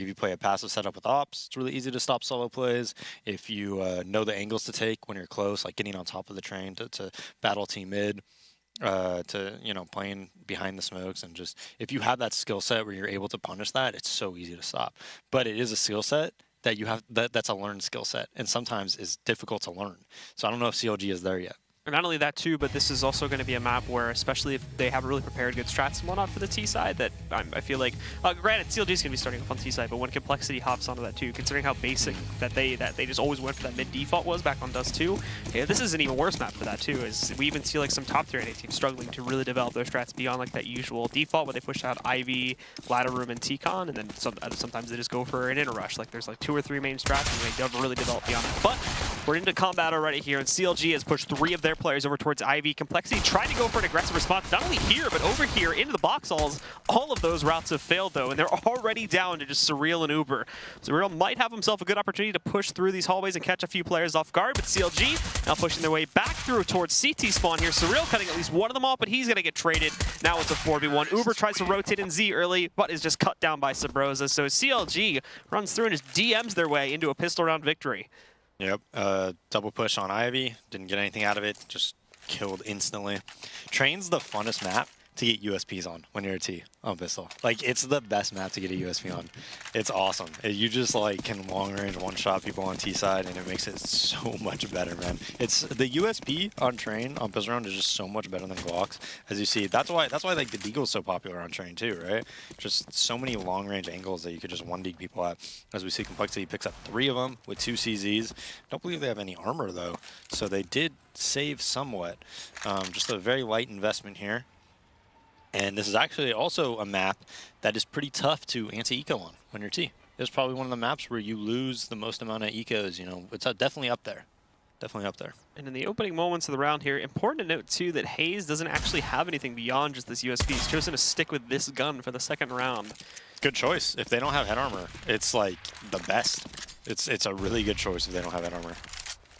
If you play a passive setup with ops, it's really easy to stop solo plays. If you know the angles to take when you're close, like getting on top of the train to battle team mid, to playing behind the smokes, and just if you have that skill set where you're able to punish that, it's so easy to stop. But it is a skill set that you have that's a learned skill set, and sometimes is difficult to learn. So I don't know if CLG is there yet. And not only that too, but this is also going to be a map where, especially if they have really prepared good strats and whatnot for the T side, that I feel like, granted, CLG is going to be starting off on T side, but when Complexity hops onto that too, considering how basic that they just always went for that mid default was back on Dust 2, yeah, this is an even worse map for that too. Is we even see like some top tier NA teams struggling to really develop their strats beyond like that usual default where they push out Ivy, Ladder Room, and T-Con, and then sometimes they just go for an inner rush. Like there's like 2 or 3 main strats, and they don't really develop beyond that. But we're into combat already here, and CLG has pushed 3 of their players over towards Ivy. Complexity tried to go for an aggressive response, not only here, but over here into the box halls. All of those routes have failed, though, and they're already down to just Surreal and Uber. Surreal might have himself a good opportunity to push through these hallways and catch a few players off guard, but CLG now pushing their way back through towards CT spawn here. Surreal cutting at least one of them off, but he's going to get traded. Now it's a 4v1. Uber tries to rotate in Z early, but is just cut down by Sabrosa. So CLG runs through and just DMs their way into a pistol round victory. Yep, double push on Ivy, didn't get anything out of it, just killed instantly. Train's the funnest map to get USPs on when you're a T on pistol. Like, it's the best map to get a USP on. It's awesome. You just like can long range one shot people on T side, and it makes it so much better, man. It's the USP on Train on pistol round is just so much better than Glocks, as you see. That's why like the Deagle is so popular on Train too, right? Just so many long range angles that you could just one dig people at. As we see, Complexity picks up 3 of them with 2 CZs. Don't believe they have any armor though, so they did save somewhat. Just a very light investment here. And this is actually also a map that is pretty tough to anti-eco on when you're T. It's probably one of the maps where you lose the most amount of ecos, It's definitely up there. Definitely up there. And in the opening moments of the round here, important to note too that Hayes doesn't actually have anything beyond just this USP. He's chosen to stick with this gun for the second round. Good choice. If they don't have head armor, it's like the best. It's a really good choice if they don't have head armor.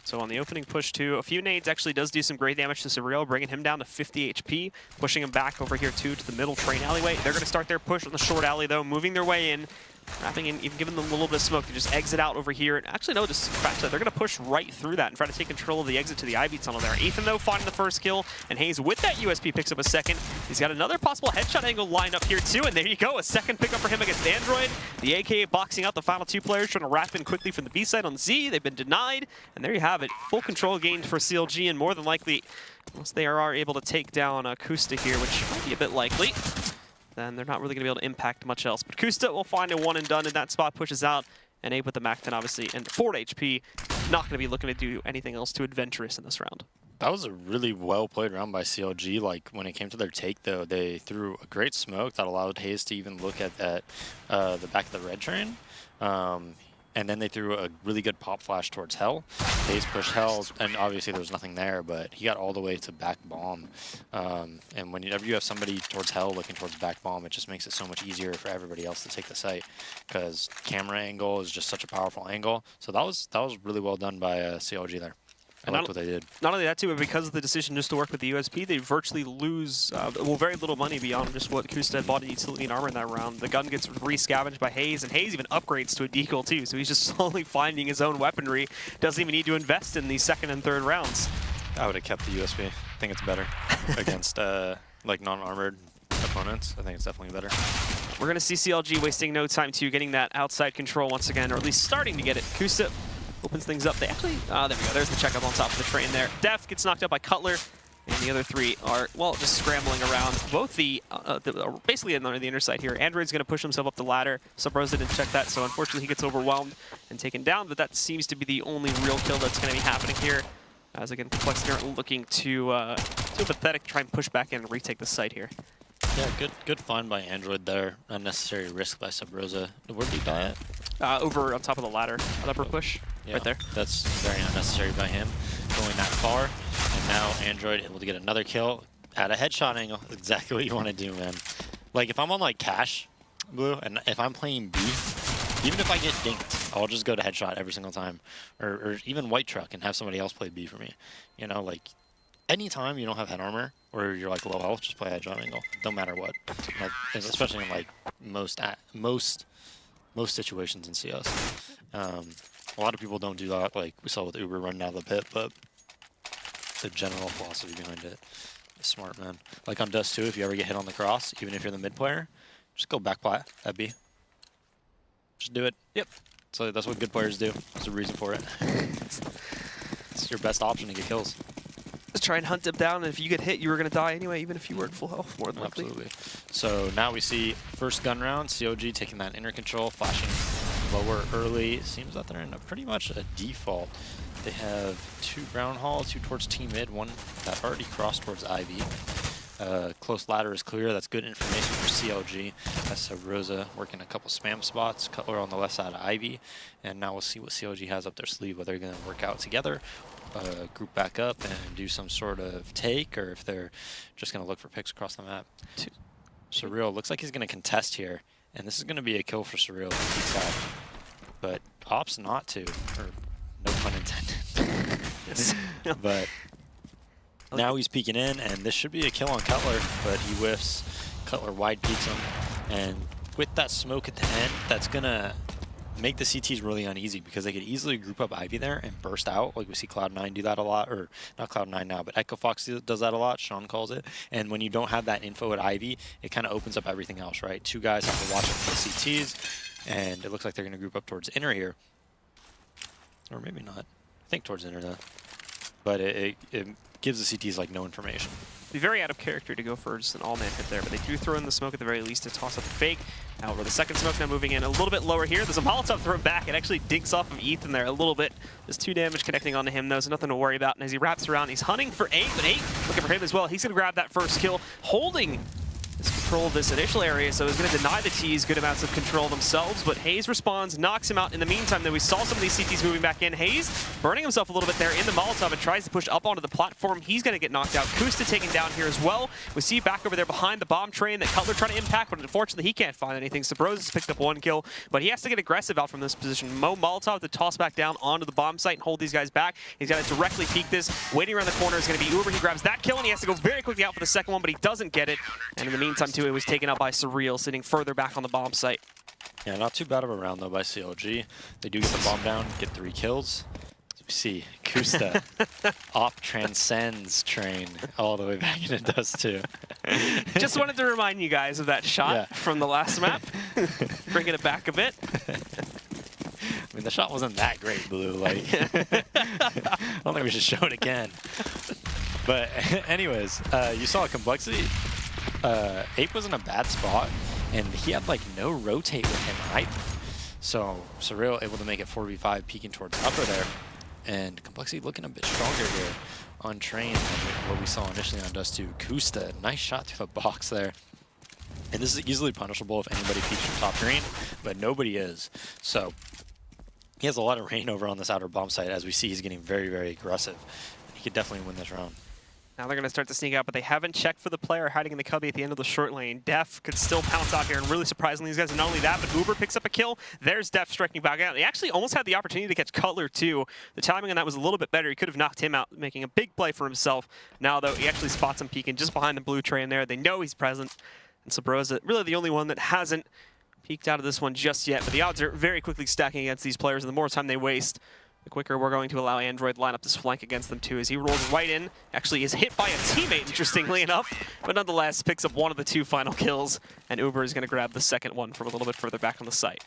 So on the opening push too, a few nades actually does do some great damage to Surreal, bringing him down to 50 HP, pushing him back over here too to the middle train alleyway. They're going to start their push on the short alley though, moving their way in, wrapping in, even giving them a little bit of smoke to just exit out over here. And actually, no, just scratch that. They're going to push right through that and try to take control of the exit to the Ivy tunnel there. Ethan, though, finding the first kill, and Hayes with that USP picks up a second. He's got another possible headshot angle lined up here, too, and there you go. A second pickup for him against Android. The AKA boxing out the final 2 players, trying to wrap in quickly from the B side on Z. They've been denied, and there you have it. Full control gained for CLG, and more than likely, once they are able to take down Kusta here, which might be a bit likely, then they're not really going to be able to impact much else. But Kusta will find a one and done in that spot, pushes out, and Abe with the MAC-10 obviously, and 4 HP, not going to be looking to do anything else too adventurous in this round. That was a really well-played round by CLG. Like, when it came to their take, though, they threw a great smoke that allowed Hayes to even look at that, the back of the red train. And then they threw a really good pop flash towards Hell. Hayes pushed Hell, and obviously there was nothing there, but he got all the way to back bomb. And whenever you have somebody towards Hell looking towards back bomb, it just makes it so much easier for everybody else to take the site, because camera angle is just such a powerful angle. So that was really well done by CLG there. I liked what they did. Not only that too, but because of the decision just to work with the USP, they virtually lose well, very little money beyond just what Kusta had bought in utility and armor in that round. The gun gets re-scavenged by Hayes, and Hayes even upgrades to a decoy too, so he's just slowly finding his own weaponry. Doesn't even need to invest in these second and third rounds. I would have kept the USP. I think it's better against like non-armored opponents. I think it's definitely better. We're going to see CLG wasting no time too, getting that outside control once again, or at least starting to get it. Kusta opens things up. They actually, there we go. There's the checkup on top of the train there. Def gets knocked out by Cutler, and the other 3 are, well, just scrambling around. Both basically on the inner side here. Android's going to push himself up the ladder. Subrosa didn't check that, so unfortunately he gets overwhelmed and taken down, but that seems to be the only real kill that's going to be happening here. As again, Complexity aren't looking too pathetic to try and push back in and retake the site here. Yeah, good find by Android there. Unnecessary risk by Subrosa. Where did he die at? Over on top of the ladder, upper push, yeah, right there. That's very unnecessary by him, going that far. And now Android able to get another kill at a headshot angle. Exactly what you want to do, man. Like, if I'm on like Cash, Blue, and if I'm playing B, even if I get dinked, I'll just go to headshot every single time. Or even White Truck and have somebody else play B for me. Like, anytime you don't have head armor, or you're like low health, just play headshot angle. No matter what. Like, especially in like most most situations in CS. A lot of people don't do that, like we saw with Uber running out of the pit, but the general philosophy behind it is smart, man. Like on Dust 2, if you ever get hit on the cross, even if you're the mid player, just go back plat at B. Just do it. Yep. So that's what good players do. There's a reason for it. It's your best option to get kills. Just try and hunt him down, and if you get hit, you were going to die anyway, even if you were at full health, more than likely. Absolutely. So now we see first gun round, CLG taking that inner control, flashing lower early. Seems that they're in pretty much a default. They have 2 ground hall, 2 towards T mid, 1 that already crossed towards Ivy. Close ladder is clear. That's good information for CLG. That's Rosa working a couple spam spots. Cutler on the left side of Ivy. And now we'll see what CLG has up their sleeve, whether they're going to work out together, group back up and do some sort of take, or if they're just going to look for picks across the map. Surreal looks like he's going to contest here. And this is going to be a kill for Surreal. But opts not to, or no pun intended. But now he's peeking in, and this should be a kill on Cutler, but he whiffs. Cutler wide peeks him, and with that smoke at the end, that's gonna make the CTs really uneasy because they could easily group up Ivy there and burst out. Like we see Cloud9 do that a lot, or not Cloud9 now, but Echo Fox does that a lot. Sean calls it. And when you don't have that info at Ivy, it kind of opens up everything else, right? 2 guys have to watch out for the CTs, and it looks like they're gonna group up towards inner here, or maybe not. I think towards inner though, but it gives the CTs like no information. Be very out of character to go for just an all-man hit there, but they do throw in the smoke at the very least to toss up the fake. However, the second smoke now moving in a little bit lower here. There's a Molotov thrown back. It actually dinks off of Ethan there a little bit. There's 2 damage connecting onto him though, so nothing to worry about. And as he wraps around, he's hunting for 8, but 8 looking for him as well. He's going to grab that first kill, holding this control of this initial area, so he's going to deny the T's good amounts of control themselves, but Hayes responds, knocks him out. In the meantime, though, we saw some of these CTs moving back in. Hayes burning himself a little bit there in the Molotov and tries to push up onto the platform. He's going to get knocked out. Kusta taken down here as well. We see back over there behind the bomb train that Cutler trying to impact, but unfortunately he can't find anything. Sabros has picked up 1 kill, but he has to get aggressive out from this position. Mo Molotov to toss back down onto the bomb site and hold these guys back. He's got to directly peek this. Waiting around the corner is going to be Uber. He grabs that kill, and he has to go very quickly out for the second one, but he doesn't get it. And in the meantime, too, it was taken out by Surreal, sitting further back on the bomb site. Yeah, not too bad of a round, though, by CLG. They do get the bomb down, get 3 kills. As we see, Kusta op transcends train all the way back into Dust 2. Just wanted to remind you guys of that shot from the last map. Bringing it back a bit. I mean, the shot wasn't that great, Blue. Like, I don't think we should show it again. But anyways, you saw Complexity. Ape was in a bad spot, and he had like no rotate with him either. So Surreal able to make it 4v5, peeking towards upper there, and Complexity looking a bit stronger here on train than what we saw initially on Dust 2. Kusta, nice shot through the box there. And this is easily punishable if anybody peeks from top green, but nobody is. So he has a lot of rain over on this outer bomb site. As we see, he's getting very, very aggressive. He could definitely win this round. Now they're going to start to sneak out, but they haven't checked for the player hiding in the cubby at the end of the short lane. Def could still pounce out here, and really surprisingly, these guys, and not only that, but Uber picks up a kill. There's Def striking back out. They actually almost had the opportunity to catch Cutler, too. The timing on that was a little bit better. He could have knocked him out, making a big play for himself. Now, though, he actually spots him peeking just behind the blue train there. They know he's present. And Sabrosa, really the only one that hasn't peeked out of this one just yet, but the odds are very quickly stacking against these players, and the more time they waste, the quicker we're going to allow Android to line up this flank against them too, as he rolls right in. Actually is hit by a teammate, interestingly enough, but nonetheless picks up 1 of the 2 final kills, and Uber is going to grab the second one from a little bit further back on the site.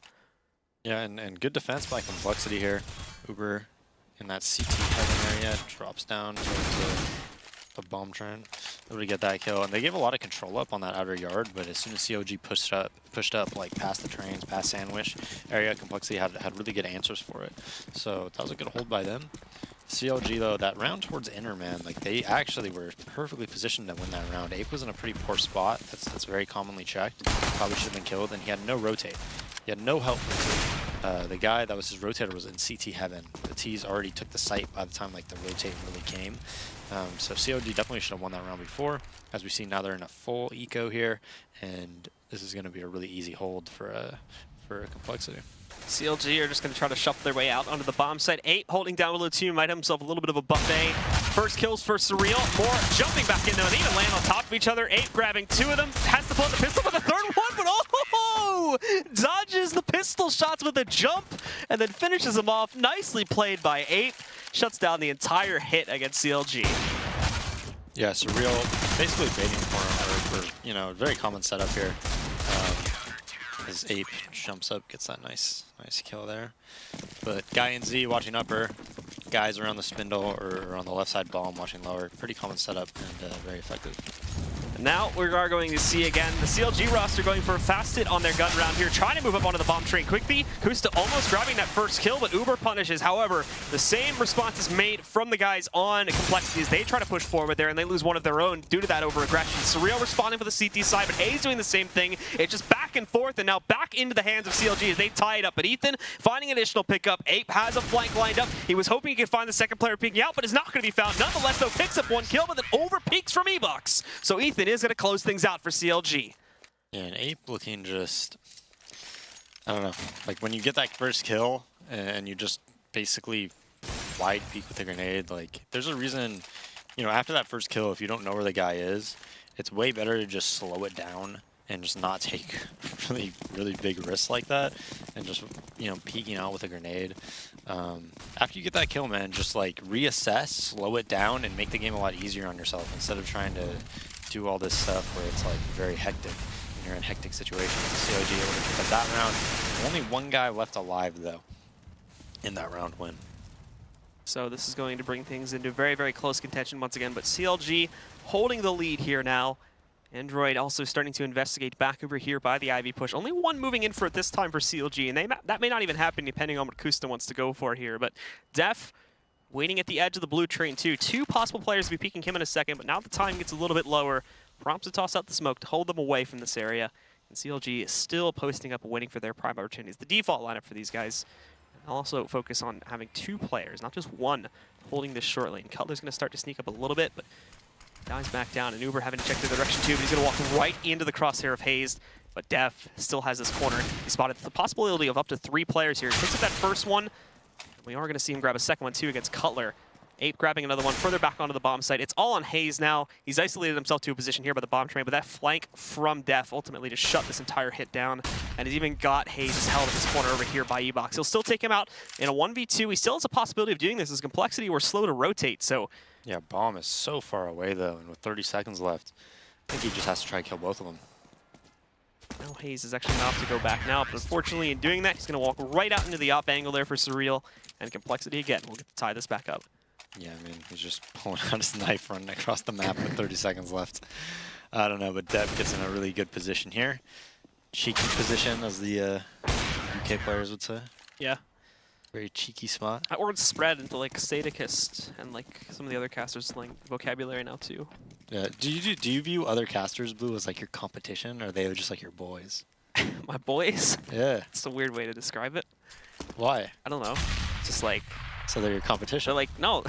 Yeah, and good defense by Complexity here. Uber in that CT heaven area drops down towards the bomb train. Able to get that kill, and they gave a lot of control up on that outer yard, but as soon as COG pushed up like past the trains, past Sandwich area, Complexity had really good answers for it. So that was a good hold by them. CLG though, that round towards inner, man, like they actually were perfectly positioned to win that round. Ape was in a pretty poor spot. That's very commonly checked. Probably should have been killed, and he had no rotate. He had no help rotate. The guy that was his rotator was in CT heaven. The T's already took the site by the time like the rotate really came. So COG definitely should have won that round before. As we see now, they're in a full eco here, and this is going to be a really easy hold for Complexity. CLG are just going to try to shuffle their way out onto the bomb site. 8 holding down below 2, might have himself a little bit of a buffet. First kills for Surreal. More jumping back in though. They even land on top of each other. 8 grabbing 2 of them. Has to pull out the pistol for the third one, but oh! 2, dodges the pistol shots with a jump, and then finishes them off. Nicely played by Ape. Shuts down the entire hit against CLG. Yeah, Surreal basically baiting for him, or you know, very common setup here. As Ape jumps up, gets that nice kill there. But Guy and Z watching upper, guys around the spindle or on the left side bomb watching lower. Pretty common setup and very effective. And now we are going to see again the CLG roster going for a fast hit on their gun round here, trying to move up onto the bomb train quickly. Kusta almost grabbing that first kill, but Uber punishes. However, the same response is made from the guys on Complexities. They try to push forward there, and they lose one of their own due to that over-aggression. Surreal responding for the CT side, but Hayes doing the same thing. It's just back and forth, and now back into the hands of CLG as they tie it up. But Ethan finding an additional pickup. Ape has a flank lined up. He was hoping he could find the second player peeking out, but is not going to be found. Nonetheless, though, picks up one kill, but then over-peaks from E-Bucks. So Ethan is going to close things out for CLG. Yeah, and Ape looking just, I don't know, like when you get that first kill and you just basically wide peek with a grenade, like there's a reason, you know, after that first kill, if you don't know where the guy is, it's way better to just slow it down and just not take really big risks like that and just, you know, peeking out with a grenade. After you get that kill, man, just like reassess, slow it down, and make the game a lot easier on yourself instead of trying to do all this stuff where it's like very hectic. When you're in hectic situations, CLG able to pick up that round. Only one guy left alive though in that round win. So this is going to bring things into very close contention once again, but CLG holding the lead here now. Android also starting to investigate back over here by the Ivy push. Only one moving in for it this time for CLG, and that may not even happen depending on what Kusta wants to go for here. But Def waiting at the edge of the blue train too. Two possible players to be peeking him in a second, but now the time gets a little bit lower. Prompts to toss out the smoke to hold them away from this area. And CLG is still posting up, waiting for their prime opportunities. The default lineup for these guys. I'll also focus on having two players, not just one, holding this short lane. Cutler's going to start to sneak up a little bit, but dies back down, and Uber having to check the direction too, but he's going to walk right into the crosshair of Hazed. But Def still has this corner. He spotted the possibility of up to 3 players here. He picks up that first one. We are going to see him grab a second one too against Cutler. Ape grabbing another one further back onto the bomb site. It's all on Hayes now. He's isolated himself to a position here by the bomb train, but that flank from Def ultimately to shut this entire hit down. And he's even got Hayes held in this corner over here by E-Box. He'll still take him out in a 1v2. He still has a possibility of doing this as Complexity were slow to rotate, so... Yeah, bomb is so far away though, and with 30 seconds left, I think he just has to try to kill both of them. Now Hayes is actually not to go back now, but unfortunately in doing that, he's going to walk right out into the op angle there for Surreal, and Complexity again will get to tie this back up. Yeah, I mean, he's just pulling out his knife running across the map with 30 seconds left. I don't know, but Dev gets in a really good position here. Cheeky position, as the UK players would say. Yeah. Very cheeky spot. That word's spread into like Sadicist and like some of the other casters' like vocabulary now too. Yeah. Do you view other casters, Blue, as like your competition, or are they just like your boys? My boys? Yeah. It's a weird way to describe it. Why? I don't know. Just like... So they're your competition? They're like, no.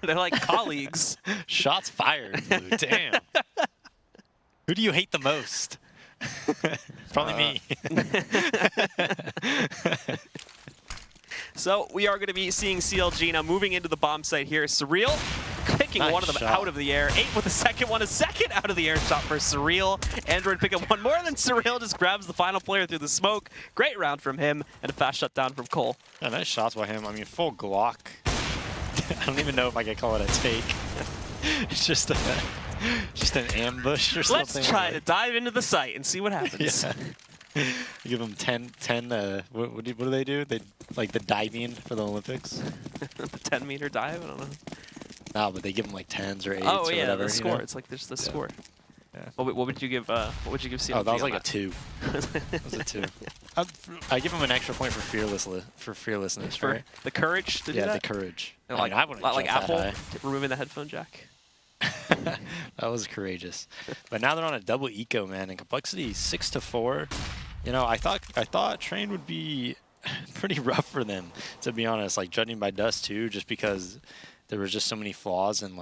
They're like colleagues. Shots fired, Blue. Damn. Who do you hate the most? Probably me. So we are going to be seeing CLG now moving into the bomb site here. Surreal picking nice one of them shot. out of the air. Ape with the second one, a second out of the air shot for Surreal. Android pick up one more, and then Surreal just grabs the final player through the smoke. Great round from him, and a fast shutdown from coL. Yeah, nice shots by him. I mean, full Glock. I don't even know if I could call it a take. It's just an ambush or something. Let's try to dive into the site and see what happens. Yeah. You give them 10 what do they do? They like the diving for the Olympics? The 10-meter dive? I don't know. No, but they give them like 10s or 8s oh, or yeah, whatever. the score. You know? It's like there's the score. Yeah. What would you give CLG? Oh, that was on like a 2. That was a 2. I give him an extra point for fearlessness, For right? the courage to do Yeah, that? the courage. And I mean, I wouldn't like jump that Apple high. removing the headphone jack. That was courageous. But now they're on a double eco, man, and Complexity 6-4. You know, I thought Train would be pretty rough for them, to be honest. Like judging by Dust too, just because there was just so many flaws and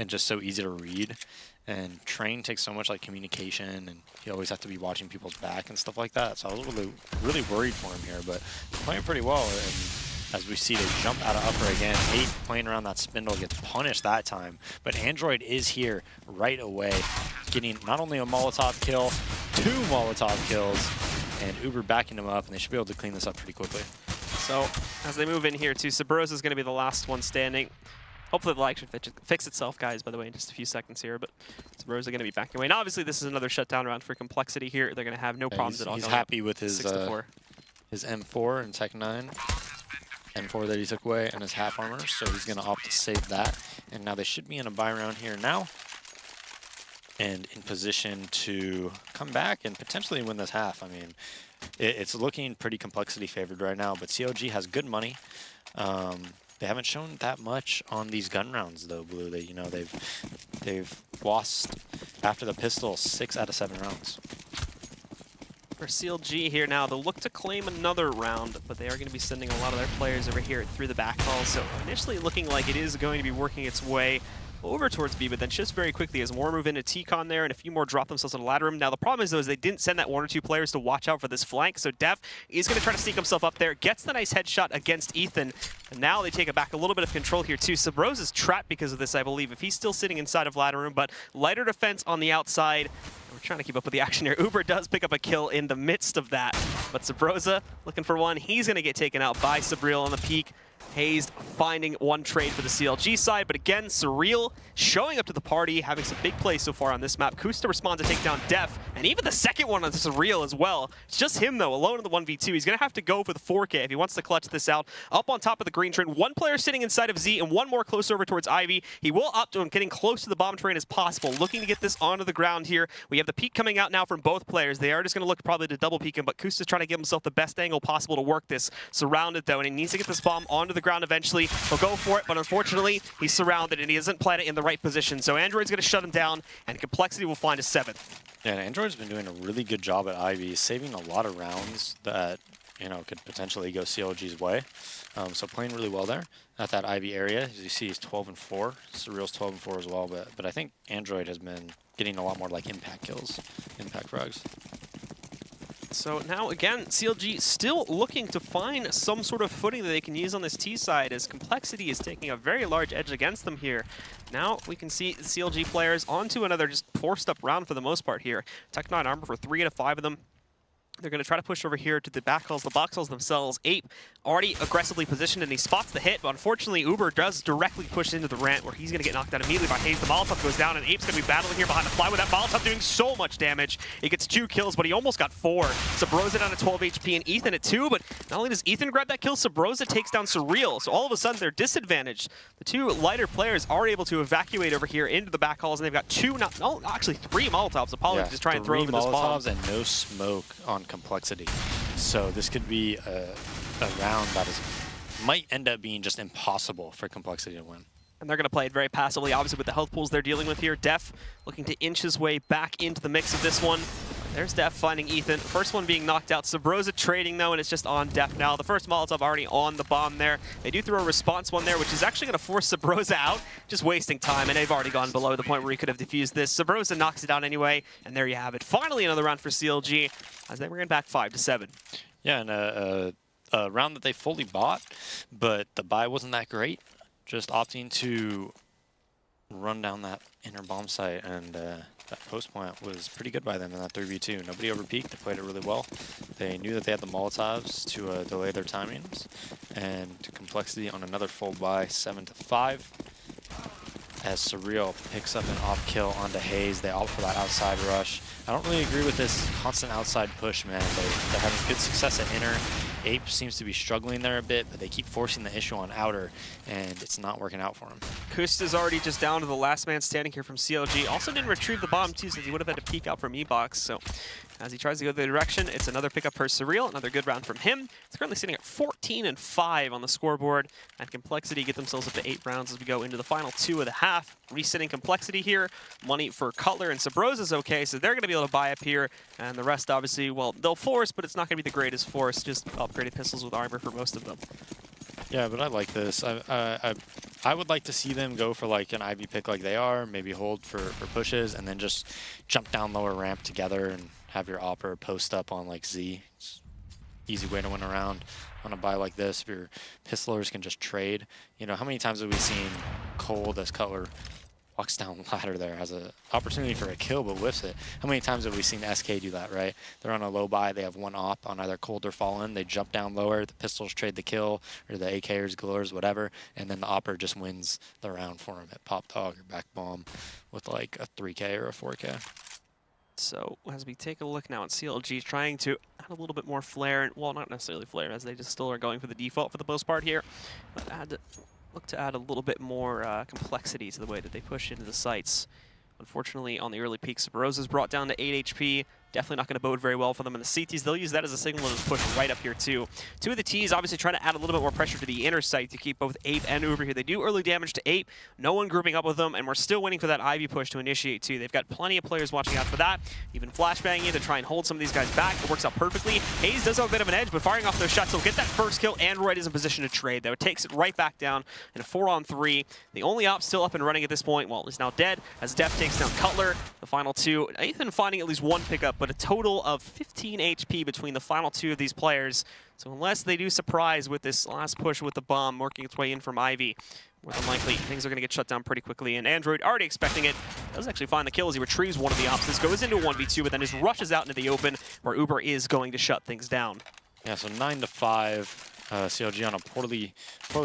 just so easy to read. And Train takes so much like communication, and you always have to be watching people's back and stuff like that. So I was really worried for him here, but he's playing pretty well. And as we see, they jump out of upper again. 8 playing around that spindle gets punished that time. But Android is here right away, getting not only a Molotov kill, 2 Molotov kills, and Uber backing him up, and they should be able to clean this up pretty quickly. So as they move in here too, Sabrosa is going to be the last one standing. Hopefully the lag should fix itself, guys, by the way, in just a few seconds here. But Sabrosa going to be backing away. And obviously this is another shutdown round for Complexity here. They're going to have no problems at all. He's happy with his 6-4. His M4 and Tech 9. M4 that he took away and his half armor, so he's going to opt to save that. And now they should be in a buy round here now. And in position to come back and potentially win this half. I mean, it's looking pretty Complexity favored right now, but CLG has good money. They haven't shown that much on these gun rounds though, Blue. They, you know, they've lost after the pistol 6 out of 7 rounds. For CLG here now, they'll look to claim another round, but they are going to be sending a lot of their players over here through the back hall. So initially looking like it is going to be working its way over towards B, but then shifts very quickly as more move into T-Con there, and a few more drop themselves on the ladder room. Now the problem is though, is they didn't send that 1 or 2 players to watch out for this flank, so Def is going to try to sneak himself up there, gets the nice headshot against Ethan, and now they take it back a little bit of control here too. Sabrosa is trapped because of this, I believe, if he's still sitting inside of ladder room, but lighter defense on the outside. We're trying to keep up with the action here. Uber does pick up a kill in the midst of that, but Sabrosa looking for one. He's going to get taken out by Sabriel on the peak. Hazed finding one trade for the CLG side, but again, Surreal showing up to the party, having some big plays so far on this map. Kusta responds to take down Def, and even the second one on Surreal as well. It's just him, though, alone in the 1v2. He's going to have to go for the 4K if he wants to clutch this out. Up on top of the green train, 1 player sitting inside of Z and 1 more close over towards Ivy. He will opt on getting close to the bomb train as possible, looking to get this onto the ground here. We have the peek coming out now from both players. They are just going to look probably to double peek him, but Kusta's trying to give himself the best angle possible to work this. Surrounded, though, and he needs to get this bomb onto the ground eventually. He'll go for it, but unfortunately, he's surrounded and he doesn't plant it in the right position. So Android's going to shut him down, and Complexity will find a 7th. Yeah, and Android's been doing a really good job at Ivy, saving a lot of rounds that, you know, could potentially go CLG's way. So playing really well there at that Ivy area. As you see, he's 12-4. Surreal's 12-4 as well, but I think Android has been getting a lot more like impact kills, impact frags. So now, again, CLG still looking to find some sort of footing that they can use on this T side, as Complexity is taking a very large edge against them here. Now we can see CLG players onto another just forced up round for the most part here. Tech 9 armor for 3 out of 5 of them. They're going to try to push over here to the back halls, the box halls themselves. Ape already aggressively positioned, and he spots the hit, but unfortunately Uber does directly push into the rant, where he's going to get knocked out immediately by Haze. The Molotov goes down, and Ape's going to be battling here behind the fly with that Molotov doing so much damage. He gets 2 kills, but he almost got 4. Sabrosa down to 12 HP, and Ethan at 2, but not only does Ethan grab that kill, Sabrosa takes down Surreal, so all of a sudden they're disadvantaged. The 2 lighter players are able to evacuate over here into the back halls, and they've got 2, actually 3 Molotovs. Apologies, just try and throw over this bomb. 3 Molotovs and no smoke on Complexity. So this could be a round that might end up being just impossible for Complexity to win. And they're going to play it very passively, obviously with the health pools they're dealing with here. Def looking to inch his way back into the mix of this one. There's Def finding Ethan. First one being knocked out. Sabrosa trading, though, and it's just on Def now. The first Molotov already on the bomb there. They do throw a response one there, which is actually going to force Sabrosa out, just wasting time, and they've already gone below the point where he could have defused this. Sabrosa knocks it out anyway, and there you have it. Finally another round for CLG, as they were in back 5-7. Yeah, and a round that they fully bought, but the buy wasn't that great. Just opting to run down that inner bomb site, and that post plant was pretty good by them in that 3v2. Nobody overpeaked. They played it really well. They knew that they had the Molotovs to delay their timings, and Complexity on another full buy, 7-5. As Surreal picks up an off kill onto Haze, they opt for that outside rush. I don't really agree with this constant outside push, man. They're having good success at inner. Ape seems to be struggling there a bit, but they keep forcing the issue on outer, and it's not working out for him. Kusta's already just down to the last man standing here from CLG. Also didn't retrieve the bomb, too, since he would have had to peek out from E-Box. So as he tries to go the direction, it's another pickup for Surreal. Another good round from him. It's currently sitting at 14-5 on the scoreboard. And Complexity get themselves up to 8 rounds as we go into the final 2 of the half. Resetting Complexity here. Money for Cutler and Sabrosa's okay, so they're going to be able to buy up here. And the rest, obviously, well, they'll force, but it's not going to be the greatest force. Just upgraded pistols with armor for most of them. Yeah, but I like this. I would like to see them go for like an Ivy pick like they are, maybe hold for pushes, and then just jump down lower ramp together and have your opper post up on like Z. It's easy way to win a round on a buy like this. If your pistolers can just trade. You know, how many times have we seen coL as Cutler walks down ladder there, has an opportunity for a kill, but whiffs it. How many times have we seen SK do that, right? They're on a low buy, they have one op on either cold or fallen, they jump down lower, the pistols trade the kill, or the AKers, glowers, whatever, and then the opper just wins the round for him at pop dog or back bomb with like a 3K or a 4K. So as we take a look now at CLG trying to add a little bit more flair, and well, not necessarily flair, as they just still are going for the default for the most part here, but look to add a little bit more complexity to the way that they push into the sites. Unfortunately, on the early peak, Sabrosa's brought down to 8 HP. Definitely not going to bode very well for them in the CTs. They'll use that as a signal to push right up here, too. Two of the Ts obviously trying to add a little bit more pressure to the inner site to keep both Ape and Uber here. They do early damage to Ape. No one grouping up with them, and we're still waiting for that Ivy push to initiate, too. They've got plenty of players watching out for that. Even flashbanging to try and hold some of these guys back. It works out perfectly. Hayes does have a bit of an edge, but firing off those shots, he'll get that first kill. Android is in position to trade, though. It takes it right back down in a 4-on-3. The only op still up and running at this point, well, is now dead, as Def takes down Cutler. The final two, Ethan finding at least one pickup, but a total of 15 HP between the final two of these players. So unless they do surprise with this last push with the bomb working its way in from Ivy, more than likely things are going to get shut down pretty quickly. And Android, already expecting it, does actually find the kill as he retrieves one of the ops. This goes into a 1v2, but then just rushes out into the open where Uber is going to shut things down. Yeah, so 9-5. CLG on a poorly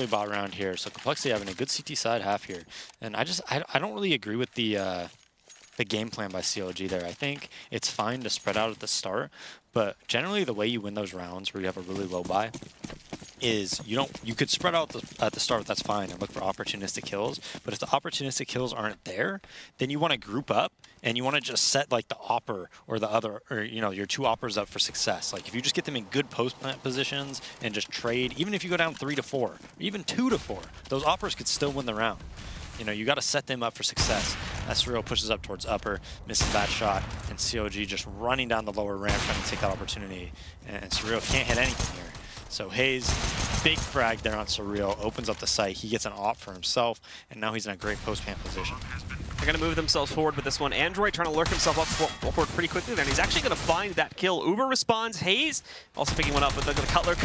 bought round here. So Complexity having a good CT side half here. And I don't really agree with the game plan by CLG there. I think it's fine to spread out at the start, but generally the way you win those rounds where you have a really low buy is you could spread out at the start, that's fine, and look for opportunistic kills, but if the opportunistic kills aren't there, then you want to group up and you want to just set like the opper or the other, or your two oppers up for success. Like if you just get them in good post plant positions and just trade, even if you go down 3-4, or even 2-4, those oppers could still win the round. You got to set them up for success. Surreal pushes up towards upper, misses that shot, and CLG just running down the lower ramp trying to take that opportunity. And Surreal can't hit anything here. So Hayes, big frag there on Surreal, opens up the site. He gets an op for himself, and now he's in a great post-camp position. They're going to move themselves forward with this one. Android trying to lurk himself up forward pretty quickly there, and he's actually going to find that kill. Uber responds. Hayes also picking one up with the Cutler.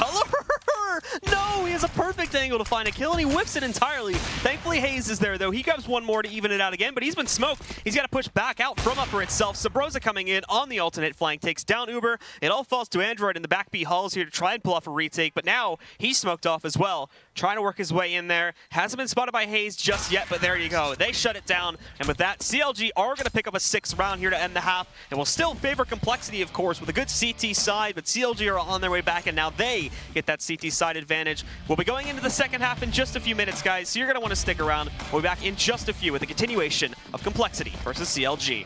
No, he has a perfect angle to find a kill, and he whips it entirely. Thankfully, Hayes is there, though. He grabs one more to even it out again, but he's been smoked. He's got to push back out from upper itself. Sabrosa coming in on the alternate flank, takes down Uber. It all falls to Android in the back B halls here to try and pull off a retake, but now he's smoked off as well. Trying to work his way in there. Hasn't been spotted by Hayes just yet, but there you go. They shut it down, and with that, CLG are going to pick up a 6th round here to end the half, and will still favor Complexity, of course, with a good CT side, but CLG are on their way back, and now they get that CT side advantage. We'll be going into the second half in just a few minutes, guys, so you're going to want to stick around. We'll be back in just a few with a continuation of Complexity versus CLG.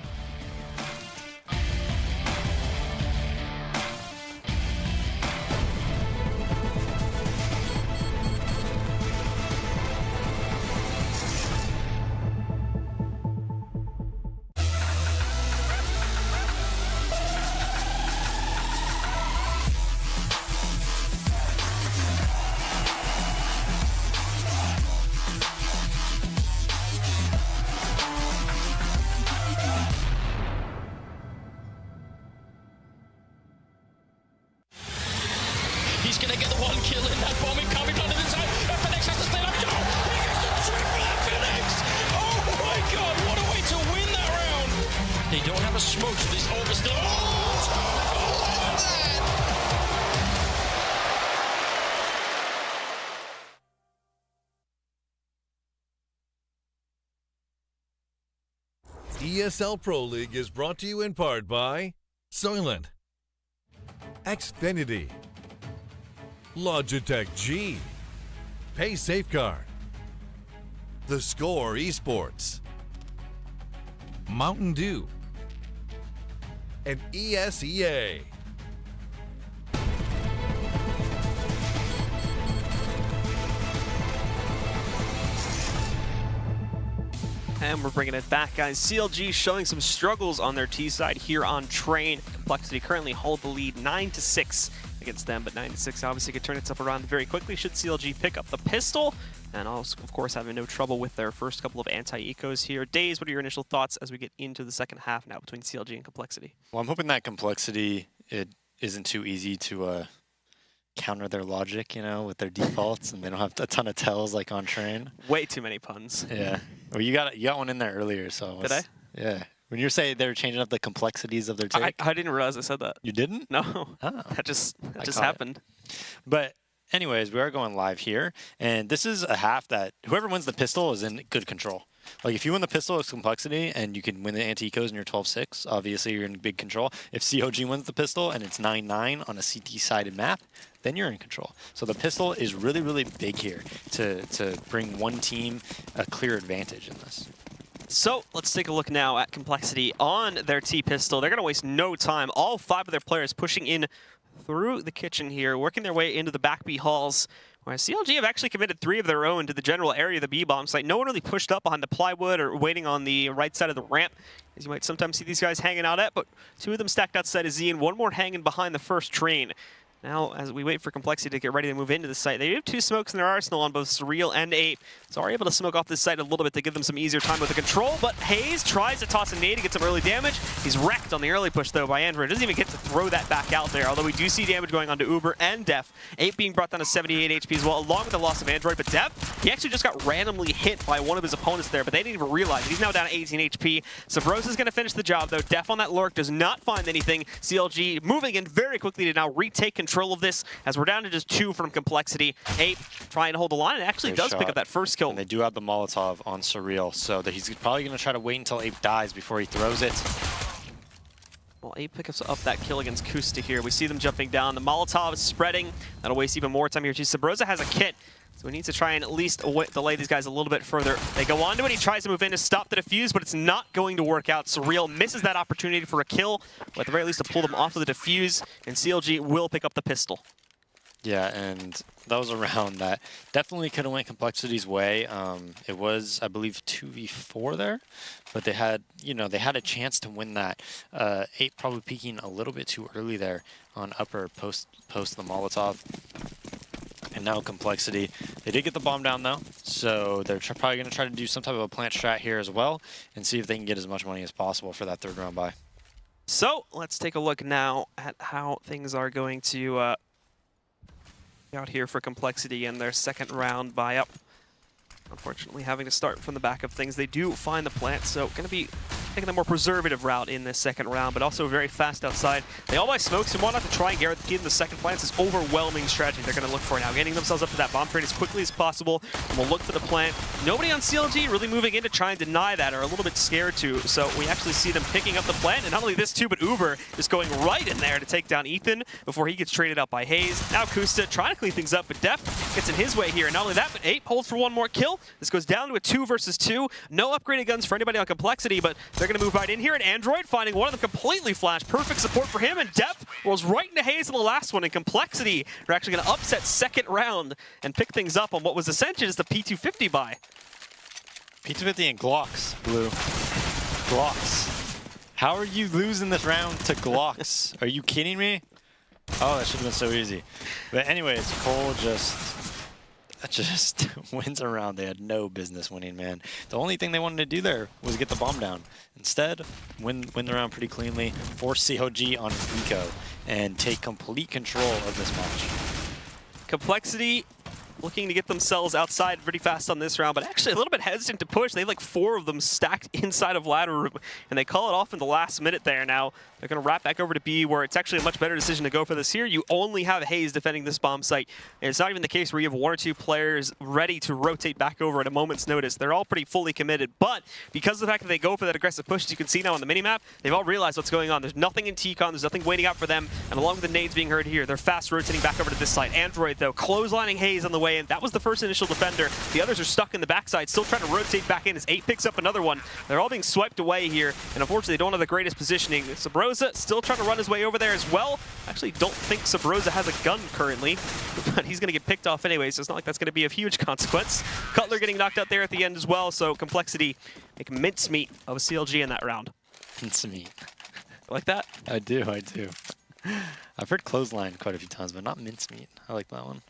He's gonna get the one kill in that bomb coming onto the side. Phoenix has to stay up. No! He gets the trick for that Phoenix! Oh my god, what a way to win that round! They don't have a smoke, so this over still. ESL Pro League is brought to you in part by Soylent, Xfinity, Logitech G, Pay Safeguard, The Score Esports, Mountain Dew, and ESEA. And we're bringing it back, guys. CLG showing some struggles on their T side here on Train. Complexity currently hold the lead 9-6 against them, but 9-6 obviously could turn itself around very quickly should CLG pick up the pistol. And also, of course, having no trouble with their first couple of anti-ecos here. Daze, what are your initial thoughts as we get into the second half now between CLG and Complexity? Well, I'm hoping that Complexity, it isn't too easy to counter their logic, you know, with their defaults, and they don't have a ton of tells like on train. Way too many puns. Yeah. Well, you got one in there earlier, so. Did I? Yeah. When you were saying they were changing up the complexities of their take. I didn't realize I said that. You didn't? No. Oh. That just caught it. happened. But anyways, we are going live here, and this is a half that whoever wins the pistol is in good control. Like, if you win the pistol, it's complexity, and you can win the anti-ecos and you're 12-6. Obviously, you're in big control. If CLG wins the pistol and it's 9-9 on a CT-sided map, then you're in control. So the pistol is really, really big here to bring one team a clear advantage in this. So let's take a look now at complexity on their T-pistol. They're going to waste no time. All 5 of their players pushing in through the kitchen here, working their way into the back B halls, whereas CLG have actually committed 3 of their own to the general area of the B-bomb site. No one really pushed up behind the plywood or waiting on the right side of the ramp, as you might sometimes see these guys hanging out at, but 2 of them stacked outside of Z and 1 more hanging behind the first train. Now, as we wait for complexity to get ready to move into the site, they have 2 smokes in their arsenal on both Surreal and Ape, so are able to smoke off this site a little bit to give them some easier time with the control, but Hayes tries to toss a nade to get some early damage. He's wrecked on the early push, though, by Android. Doesn't even get to throw that back out there, although we do see damage going on to Uber and Def. Ape being brought down to 78 HP as well, along with the loss of Android, but Def, he actually just got randomly hit by one of his opponents there, but they didn't even realize it. He's now down to 18 HP. Sabrosa's going to finish the job, though. Def on that lurk does not find anything. CLG moving in very quickly to now retake control of this, as we're down to just 2 from complexity. Ape trying to hold the line, and actually does pick up that first kill. And they do have the Molotov on Surreal, so that he's probably going to try to wait until Ape dies before he throws it. Well, Ape picks up that kill against Kusta here. We see them jumping down. The Molotov is spreading. That'll waste even more time here too. Sabrosa has a kit, so he needs to try and at least delay these guys a little bit further. They go on to it. He tries to move in to stop the defuse, but it's not going to work out. Surreal misses that opportunity for a kill, or at the very least to pull them off of the defuse, and CLG will pick up the pistol. Yeah, and that was a round that definitely could have went complexity's way. It was, I believe, 2v4 there, but they had, you know, they had a chance to win that. Ape probably peeking a little bit too early there on upper post the Molotov. And now complexity. They did get the bomb down though, so they're probably going to try to do some type of a plant strat here as well and see if they can get as much money as possible for that 3rd round buy. So let's take a look now at how things are going to out here for complexity in their 2nd round buy up. Unfortunately, having to start from the back of things, they do find the plant, so going to be taking the more preservative route in this 2nd round, but also very fast outside. They all buy smokes and want not to try and get the key in the 2nd plants. This overwhelming strategy they're going to look for now, getting themselves up to that bomb train as quickly as possible, and we'll look for the plant. Nobody on CLG really moving in to try and deny that, or a little bit scared to, so we actually see them picking up the plant, and not only this too, but Uber just going right in there to take down Ethan before he gets traded out by Hayes. Now Kusta trying to clean things up, but Def gets in his way here, and not only that, but Ape holds for 1 more kill. This goes down to a 2 versus 2. No upgraded guns for anybody on complexity, but they're going to move right in here, and Android finding one of them completely flashed. Perfect support for him, and Def rolls right into Hayes in the last one, and complexity are actually going to upset 2nd round and pick things up on what was essentially just the P250 buy. P250 and Glocks, Blue. Glocks. How are you losing this round to Glocks? Are you kidding me? Oh, that should have been so easy. But anyways, coL just wins a round they had no business winning, man. The only thing they wanted to do there was get the bomb down. Instead, win the round pretty cleanly, force CLG on eco, and take complete control of this match. Complexity looking to get themselves outside pretty fast on this round, but actually a little bit hesitant to push. They have like 4 of them stacked inside of ladder room, and they call it off in the last minute there. Now they're going to wrap back over to B, where it's actually a much better decision to go for this here. You only have Hayes defending this bomb site, and it's not even the case where you have 1 or 2 players ready to rotate back over at a moment's notice. They're all pretty fully committed, but because of the fact that they go for that aggressive push, as you can see now on the minimap, they've all realized what's going on. There's nothing in TCon, there's nothing waiting out for them, and along with the nades being heard here, they're fast rotating back over to this side. Android, though, clotheslining Hayes on the way in. That was the first initial defender. The others are stuck in the backside, still trying to rotate back in as 8 picks up another one. They're all being swiped away here, and unfortunately they don't have the greatest positioning. Sabrosa still trying to run his way over there as well. Actually don't think Sabrosa has a gun currently, but he's going to get picked off anyway, so it's not like that's going to be of huge consequence. Cutler getting knocked out there at the end as well, so complexity make mincemeat of CLG in that round. Mincemeat. Like that? I do. I've heard clothesline quite a few times, but not mincemeat. I like that one.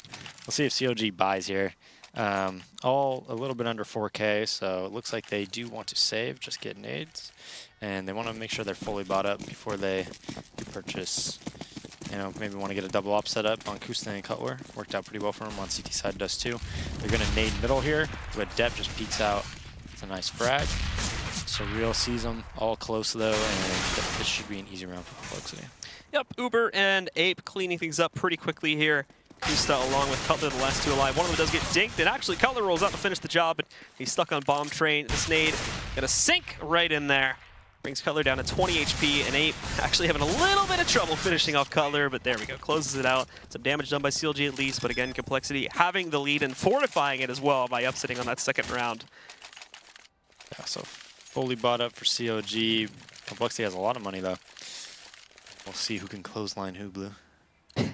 We'll see if CLG buys here. All a little bit under 4K, so it looks like they do want to save, just get nades. And they want to make sure they're fully bought up before they purchase You know, maybe want to get a double op set up on Kusta and coL. Worked out pretty well for him. On CT side does too. They're going to nade middle here, but Depp just peeks out. It's a nice frag. Surreal sees them all close though, and this should be an easy round for Complexity. Yep, Uber and Ape cleaning things up pretty quickly here. Kusta along with coL, the last two alive. One of them does get dinked, and actually coL rolls out to finish the job, but he's stuck on bomb train. This nade gonna sink right in there. Brings coL down to 20 HP, and Ape actually having a little bit of trouble finishing off coL, but there we go, closes it out. Some damage done by CLG at least, but again, Complexity having the lead and fortifying it as well by upsetting on that second round. Yeah, so fully bought up for CLG. Complexity has a lot of money though. We'll see who can clothesline who, Blue. Have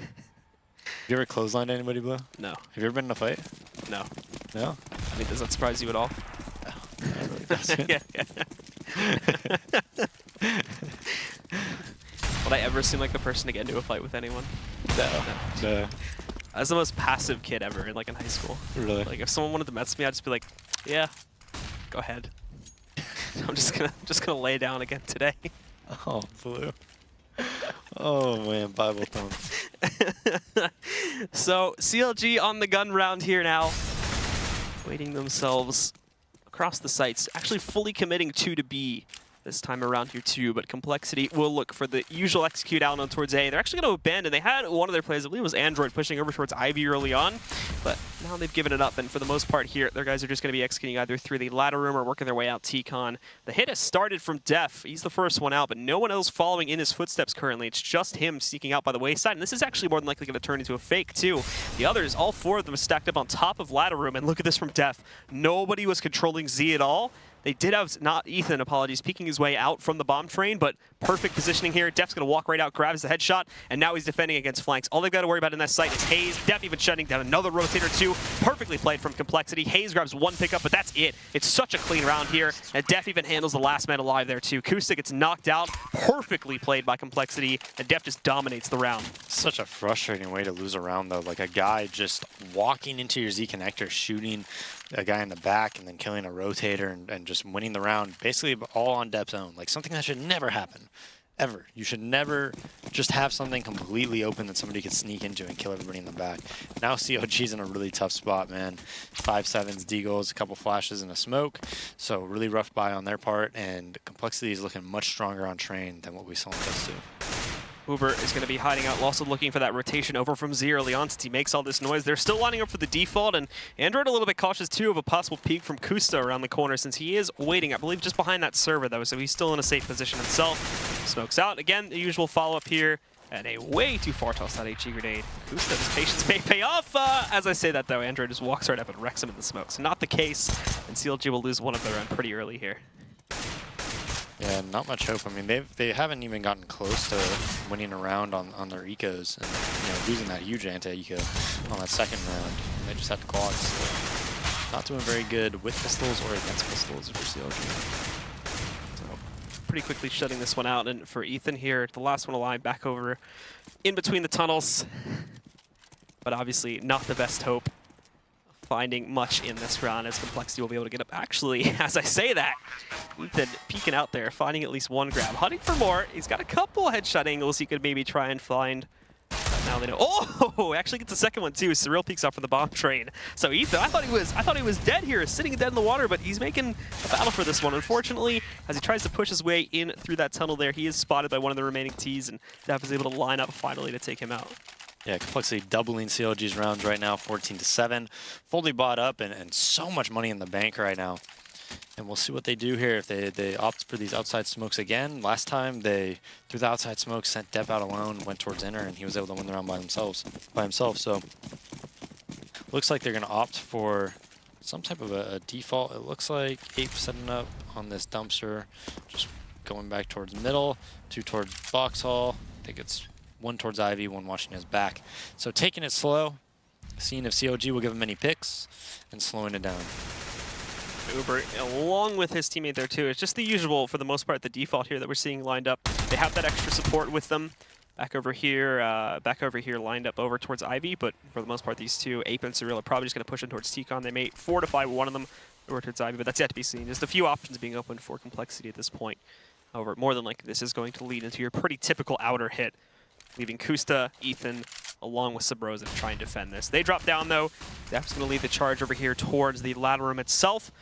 you ever clotheslined anybody, Blue? No. Have you ever been in a fight? No. No? I mean, does that surprise you at all? No. That really doesn't. Yeah. Would I ever seem like the person to get into a fight with anyone? No. I was the most passive kid ever, in high school. Really? Like, if someone wanted to mess with me, I'd just be like, yeah, go ahead. I'm just gonna lay down again today. Oh, Blue. Oh man, Bible thumb. So CLG on the gun round here now, waiting themselves across the sites, actually fully committing 2 to B this time around here too, but Complexity will look for the usual execute out on towards A. They're actually going to abandon. They had one of their plays, I believe it was Android, pushing over towards Ivy early on, but now they've given it up, and for the most part here, their guys are just going to be executing either through the ladder room or working their way out T-Con. The hit has started from Def. He's the first one out, but no one else following in his footsteps currently. It's just him sneaking out by the wayside, and this is actually more than likely going to turn into a fake too. The others, all 4 of them, are stacked up on top of ladder room, and look at this from Def. Nobody was controlling Z at all. They did have, not Ethan, apologies, peeking his way out from the bomb train, but perfect positioning here. Def's going to walk right out, grabs the headshot, and now he's defending against flanks. All they've got to worry about in that site is Hayes. Def even shutting down another rotator too. Perfectly played from Complexity. Hayes grabs 1 pickup, but that's it. It's such a clean round here, and Def even handles the last man alive there too. Kusta gets knocked out. Perfectly played by Complexity, and Def just dominates the round. Such a frustrating way to lose a round though. Like a guy just walking into your Z connector, shooting a guy in the back, and then killing a rotator and just winning the round, basically all on Dep's own. Like something that should never happen, ever. You should never just have something completely open that somebody could sneak into and kill everybody in the back. Now CLG's in a really tough spot, man. 5-7s, D-goals, a couple flashes, and a smoke. So really rough buy on their part, and Complexity is looking much stronger on train than what we saw in Dust 2. Uber is going to be hiding out, also looking for that rotation over from Z early on since he makes all this noise. They're still lining up for the default, and Android a little bit cautious too of a possible peek from Kusta around the corner since he is waiting, I believe, just behind that server though, so he's still in a safe position himself. Smokes out. Again, the usual follow-up here, and a way too far tossed out HE grenade. Kusta's patience may pay off. As I say that though, Android just walks right up and wrecks him in the smoke. So not the case, and CLG will lose one of their own pretty early here. Yeah, not much hope. I mean, they haven't even gotten close to winning a round on their ecos, and losing that huge anti-eco on that second round. And they just had quads. So not doing very good with pistols or against pistols for CLG. So pretty quickly shutting this one out, and for Ethan here, the last one alive, back over in between the tunnels. But obviously not the best hope finding much in this round, as Complexity will be able to get up. Actually, as I say that, Ethan peeking out there, finding at least 1 grab, hunting for more. He's got a couple headshot angles he could maybe try and find. But now they know. Oh, actually gets the second one too. Surreal peeks off from the bomb train. So Ethan, I thought he was dead here, sitting dead in the water, but he's making a battle for this one. Unfortunately, as he tries to push his way in through that tunnel there, he is spotted by one of the remaining Ts, and Def is able to line up finally to take him out. Yeah, Complexity doubling CLG's rounds right now, 14-7. Fully bought up and so much money in the bank right now. And we'll see what they do here if they opt for these outside smokes again. Last time they threw the outside smoke, sent Depp out alone, went towards inner, and he was able to win the round by himself. So looks like they're going to opt for some type of a default. It looks like Ape setting up on this dumpster, just going back towards middle, 2 towards box hall. I think it's 1 towards Ivy, 1 watching his back. So taking it slow, seeing if CLG will give him any picks, and slowing it down. Uber, along with his teammate there too. It's just the usual, for the most part, the default here that we're seeing lined up. They have that extra support with them. Back over here lined up over towards Ivy, but for the most part, these two, Ape and Surreal, are probably just going to push in towards T-Con. They may fortify one of them over towards Ivy, but that's yet to be seen. Just a few options being opened for Complexity at this point. However, more than likely, this is going to lead into your pretty typical outer hit leaving Kusta, Ethan, along with Sabrosa to try and defend this. They drop down though. Def's going to lead the charge over here towards the ladder room itself.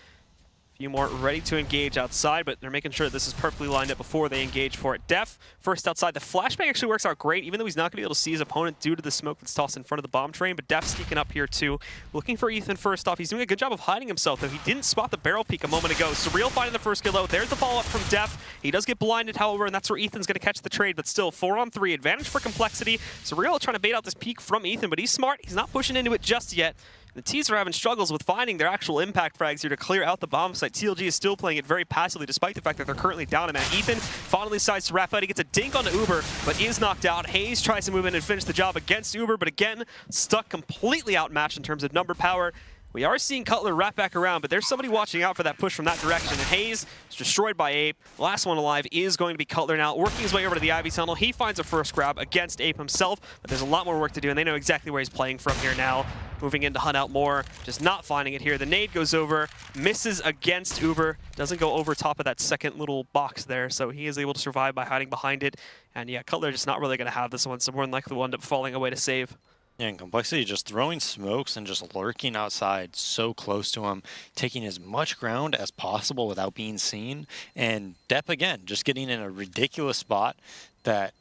A few more ready to engage outside, but they're making sure this is perfectly lined up before they engage for it. Def, first outside. The flashbang actually works out great, even though he's not going to be able to see his opponent due to the smoke that's tossed in front of the bomb train, but Def sneaking up here too. Looking for Ethan first off. He's doing a good job of hiding himself, though. He didn't spot the barrel peek a moment ago. Surreal finding the first kill, though. There's the follow-up from Def. He does get blinded, however, and that's where Ethan's going to catch the trade, but still, 4-on-3. Advantage for Complexity. Surreal trying to bait out this peek from Ethan, but he's smart. He's not pushing into it just yet. The T's are having struggles with finding their actual impact frags here to clear out the bomb site. CLG is still playing it very passively despite the fact that they're currently down a man. Ethan finally decides to wrap out. He gets a dink onto Uber, but is knocked out. Hayes tries to move in and finish the job against Uber, but again, stuck completely outmatched in terms of number power. We are seeing coL wrap back around, but there's somebody watching out for that push from that direction. And Hayes is destroyed by Ape. The last one alive is going to be coL now, working his way over to the Ivy tunnel. He finds a first grab against Ape himself, but there's a lot more work to do, and they know exactly where he's playing from here now. Moving in to hunt out more, just not finding it here. The nade goes over, misses against Uber, doesn't go over top of that second little box there, so he is able to survive by hiding behind it. And yeah, coL just not really going to have this one, so more than likely will end up falling away to save. Yeah, and Complexity just throwing smokes and just lurking outside so close to him, taking as much ground as possible without being seen. And Depp, again, just getting in a ridiculous spot that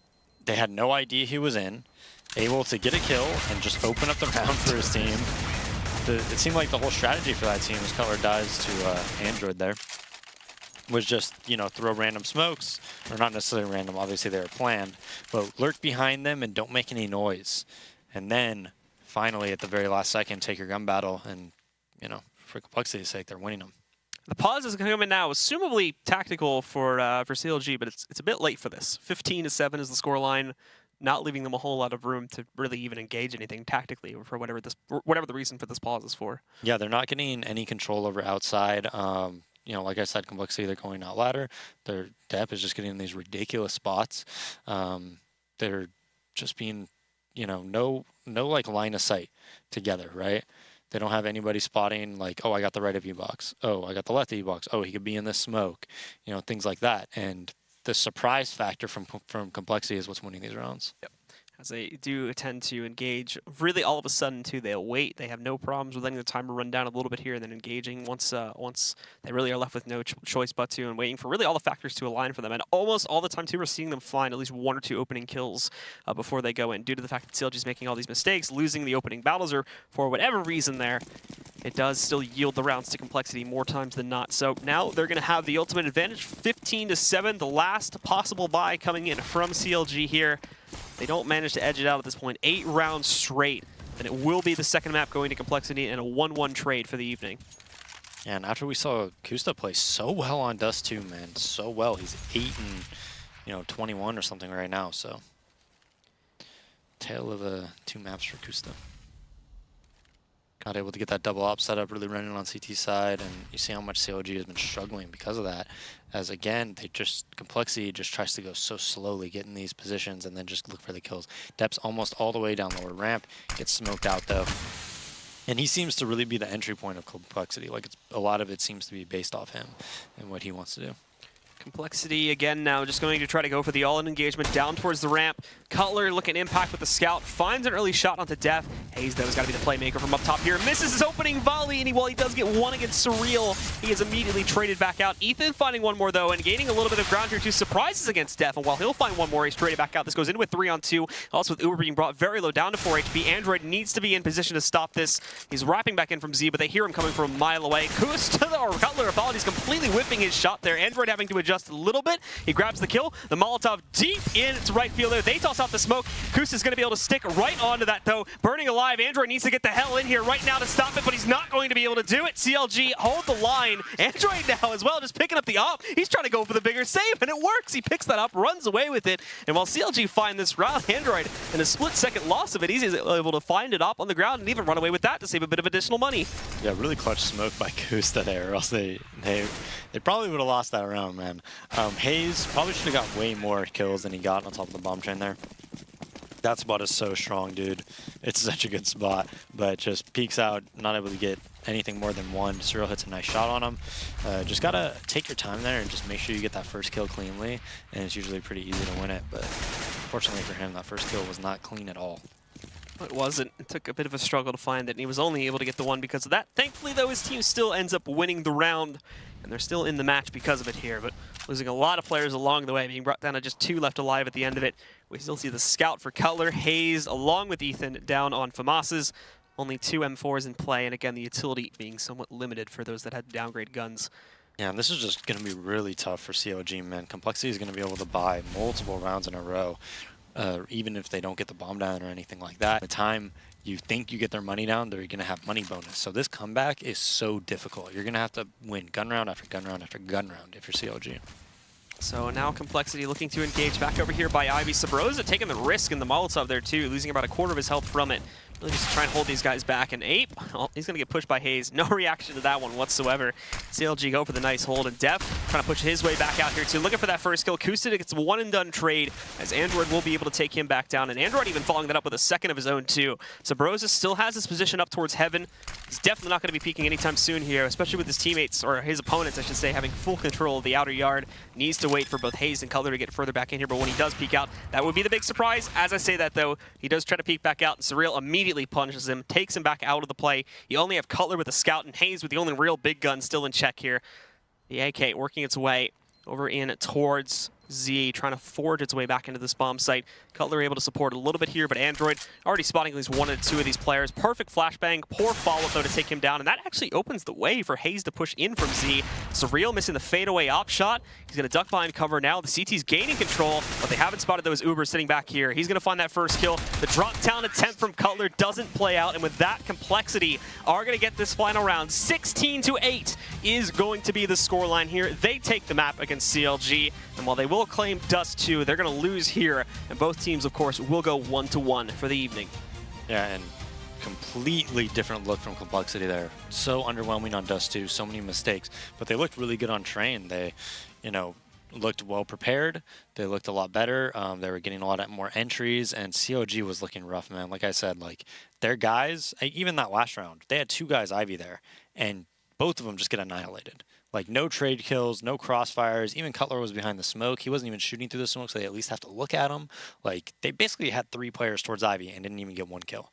they had no idea he was in, able to get a kill and just open up the round for his team. It seemed like the whole strategy for that team as coL dies to Android there was just, you know, throw random smokes, or not necessarily random, obviously they were planned, but lurk behind them and don't make any noise. And then, finally, at the very last second, take your gun battle, and, you know, for Complexity's sake, they're winning them. The pause is going to come in now, assumably tactical for CLG, but it's a bit late for this. 15-7 is the scoreline, not leaving them a whole lot of room to really even engage anything tactically, or for whatever the reason for this pause is for. Yeah, they're not getting any control over outside. You know, like I said, Complexity, they're going out ladder. Their depth is just getting in these ridiculous spots. They're just being, you know, no like line of sight together, right? They don't have anybody spotting like, oh, I got the right of you box. Oh, I got the left of you box. Oh, he could be in this smoke. You know, things like that. And the surprise factor from Complexity is what's winning these rounds. Yep. As they do tend to engage, really all of a sudden too, they'll wait. They have no problems with letting the timer run down a little bit here and then engaging once they really are left with no choice but to, and waiting for really all the factors to align for them. And almost all the time too, we're seeing them find at least 1 or 2 opening kills before they go in. Due to the fact that CLG is making all these mistakes, losing the opening battles, or for whatever reason there, it does still yield the rounds to Complexity more times than not. So now they're going to have the ultimate advantage, 15-7, the last possible buy coming in from CLG here. They don't manage to edge it out at this point. 8 rounds straight, and it will be the second map going to Complexity and a 1-1 trade for the evening. And after we saw Kusta play so well on Dust 2, man, so well. He's 8-21 or something right now, so tale of 2 maps for Kusta. Not able to get that double op setup really running on CT side, and you see how much CLG has been struggling because of that. As again, Complexity just tries to go so slowly, get in these positions, and then just look for the kills. Depp's almost all the way down lower ramp, gets smoked out though. And he seems to really be the entry point of Complexity. Like, a lot of it seems to be based off him and what he wants to do. Complexity again now just going to try to go for the all-in engagement down towards the ramp. coL looking impact with the scout, finds an early shot onto Def. Hayes though has got to be the playmaker from up top here. Misses his opening volley, and while he does get one against Surreal, he is immediately traded back out. Ethan finding one more though, and gaining a little bit of ground here too. Surprises against Def, and while he'll find one more, he's traded back out. This goes in with 3-on-2. Also with Uber being brought very low down to 4 HP. Android needs to be in position to stop this. He's wrapping back in from Z, but they hear him coming from a mile away. Kusta or coL apologies, completely whipping his shot there. Android having to adjust a little bit. He grabs the kill. The Molotov deep into right field there. They toss out the smoke. Kusta's going to be able to stick right onto that though. Burning alive. Android needs to get the hell in here right now to stop it, but he's not going to be able to do it. CLG hold the line. Android now as well, just picking up the op. He's trying to go for the bigger save, and it works. He picks that up, runs away with it, and while CLG find this round, Android, in a split-second loss of it, he's able to find it up on the ground and even run away with that to save a bit of additional money. Yeah, really clutch smoke by Kusta there, or else they probably would have lost that round, man. Hayes probably should have got way more kills than he got on top of the bomb train there. That spot is so strong, dude. It's such a good spot, but just peeks out, not able to get anything more than one. Cyril hits a nice shot on him. Just gotta take your time there and just make sure you get that first kill cleanly, and it's usually pretty easy to win it, but fortunately for him, that first kill was not clean at all. It wasn't. It took a bit of a struggle to find it, and he was only able to get the one because of that. Thankfully, though, his team still ends up winning the round, and they're still in the match because of it here, but losing a lot of players along the way, being brought down to just 2 left alive at the end of it. We still see the scout for coL, Hayes, along with Ethan, down on FAMAS's. Only 2 M4s in play, and again, the utility being somewhat limited for those that had downgrade guns. Yeah, and this is just going to be really tough for CLG, man. Complexity is going to be able to buy multiple rounds in a row, even if they don't get the bomb down or anything like that. By the time you think you get their money down, they're going to have money bonus. So this comeback is so difficult. You're going to have to win gun round after gun round after gun round if you're CLG. So now Complexity looking to engage back over here by Ivy. Sabrosa taking the risk in the Molotov there too, losing about a quarter of his health from it. Really just try and hold these guys back. And Ape, oh, he's going to get pushed by Hayes. No reaction to that one whatsoever. CLG go for the nice hold, and Def trying to push his way back out here too. Looking for that first kill. Kustic gets a one-and-done trade, as Android will be able to take him back down. And Android even following that up with a second of his own too. Sabrosa still has his position up towards heaven. He's definitely not going to be peeking anytime soon here, especially with his teammates, or his opponents, I should say, having full control of the outer yard. Needs to wait for both Hayes and coL to get further back in here, but when he does peek out, that would be the big surprise. As I say that, though, he does try to peek back out, and Surreal immediately punishes him, takes him back out of the play. You only have coL with a scout, and Hayes with the only real big gun still in check here. The AK working its way over in towards Z, trying to forge its way back into this bomb site. coL able to support a little bit here, but Android already spotting at least 1 or 2 of these players. Perfect flashbang, poor follow-up though to take him down, and that actually opens the way for Hayes to push in from Z. Surreal missing the fadeaway op shot. He's going to duck behind cover now. The CT's gaining control, but they haven't spotted those Ubers sitting back here. He's going to find that first kill. The drop down attempt from coL doesn't play out, and with that, Complexity are going to get this final round. 16-8 is going to be the scoreline here. They take the map against CLG, and while they will claim Dust 2, they're going to lose here, and both teams, of course, will go 1-1 for the evening. Yeah, and completely different look from Complexity there. So underwhelming on Dust 2, so many mistakes, but they looked really good on Train. They, you know, looked well prepared. They looked a lot better. They were getting a lot more entries, and COG was looking rough, man. Like I said, like their guys, even that last round, they had 2 guys Ivy there, and both of them just get annihilated. Like, no trade kills, no crossfires. Even coL was behind the smoke. He wasn't even shooting through the smoke, so they at least have to look at him. Like, they basically had 3 players towards Ivy and didn't even get 1 kill.